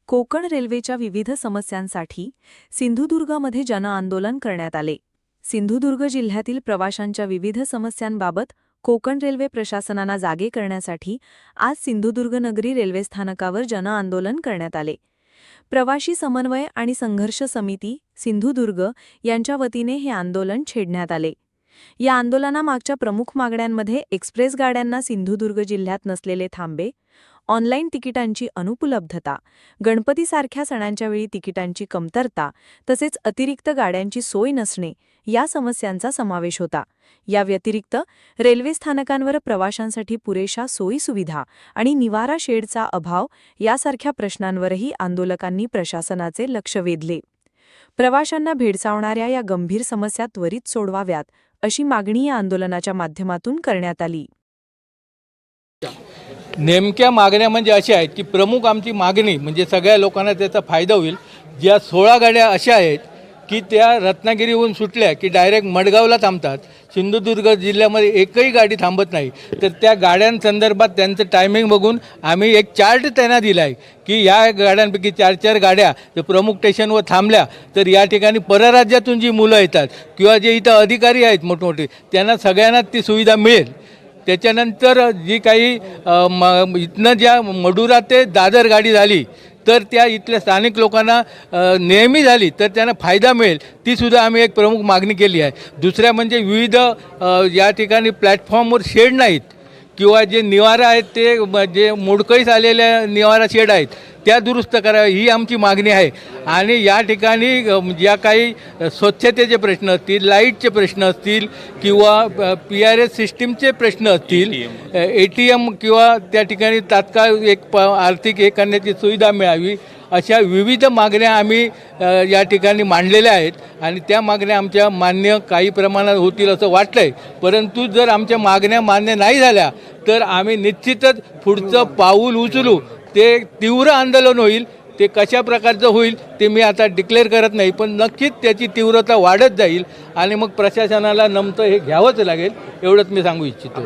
कोकण रेल्वेच्या विविध समस्यांसाठी सिंधुदुर्गमध्ये जनआंदोलन करण्यात आले। सिंधुदुर्ग जिल्ह्यातील प्रवाशांच्या विविध समस्यांबाबत कोकण रेल्वे प्रशासनाला जागे करण्यासाठी आज सिंधुदुर्ग नगरी रेल्वे स्थानकावर जनआंदोलन करण्यात आले। प्रवाशी समन्वय आणि संघर्ष समिती सिंधुदुर्ग यांच्या वतीने हे आंदोलन छेडण्यात आले। या आंदोलनामागच्या प्रमुख मागण्यांमध्ये एक्सप्रेस गाड्यांना सिंधुदुर्ग जिल्ह्यात नसलेले थांबे, ऑनलाईन तिकिटांची अनुपलब्धता, गणपतीसारख्या सणांच्या वेळी तिकिटांची कमतरता तसेच अतिरिक्त गाड्यांची सोय नसणे या समस्यांचा समावेश होता। या व्यतिरिक्त रेल्वे स्थानकांवर प्रवाशांसाठी पुरेशा सोयीसुविधा आणि निवारा शेडचा अभाव यासारख्या प्रश्नांवरही आंदोलकांनी प्रशासनाचे लक्ष वेधले। प्रवाशांना भेडसावणाऱ्या या गंभीर समस्या त्वरित सोडवाव्यात अशी मागणी या आंदोलनाच्या माध्यमातून करण्यात आली। नेमक्या मागण्या म्हणजे अशा आहेत की प्रमुख आमची मागणी म्हणजे सगळ्या लोकांना त्याचा फायदा होईल। ज्या 16 गाड्या अशा आहेत की त्या रत्नागिरीहून सुटल्या की डायरेक्ट मडगावला थांबतात, सिंधुदुर्ग जिल्ह्यामध्ये एकही गाडी थांबत नाही। तर त्या गाड्यांसंदर्भात त्यांचं टायमिंग बघून आम्ही एक चार्ट त्यांना दिला आहे की या गाड्यांपैकी 4-4 गाड्या जर प्रमुख स्टेशनवर थांबल्या तर या ठिकाणी परराज्यातून जी मुलं येतात किंवा जे इथं अधिकारी आहेत मोठमोठे त्यांना सगळ्यांना ती सुविधा मिळेल। त्याच्यानंतर जी काही इथनं ज्या मडुरा ते दादर गाडी झाली तर त्या इथल्या स्थानिक लोकांना नेहमी झाली तर त्यांना फायदा मिळेल, तीसुद्धा आम्ही एक प्रमुख मागणी केली आहे। दुसऱ्या म्हणजे विविध या ठिकाणी प्लॅटफॉर्मवर शेड नाहीत किंवा जे निवारा आहेत ते जे मोडकळीस आलेल्या निवारा शेड आहेत त्या दुरुस्त कराव्या ही आमची मागणी आहे। आणि या ठिकाणी ज्या काही स्वच्छतेचे प्रश्न असतील, लाईटचे प्रश्न असतील किंवा PRS सिस्टीमचे प्रश्न असतील, ATM किंवा त्या ठिकाणी तात्काळ एक आर्थिक हे करण्याची सुविधा मिळावी अशा विविध मागण्या आम्ही या ठिकाणी मांडलेल्या आहेत आणि त्या मागण्या आमच्या मान्य काही प्रमाणात होतील असं वाटलं आहे। परंतु जर आमच्या मागण्या मान्य नाही झाल्या तर आम्ही निश्चितच पुढचं पाऊल उचलू, ते तीव्र आंदोलन होईल। ते कशा प्रकारचं होईल ते मी आता डिक्लेअर करत नाही, पण नक्कीच त्याची तीव्रता वाढत जाईल आणि मग प्रशासनाला नमतं हे घ्यावंच लागेल, एवढंच मी सांगू इच्छितो।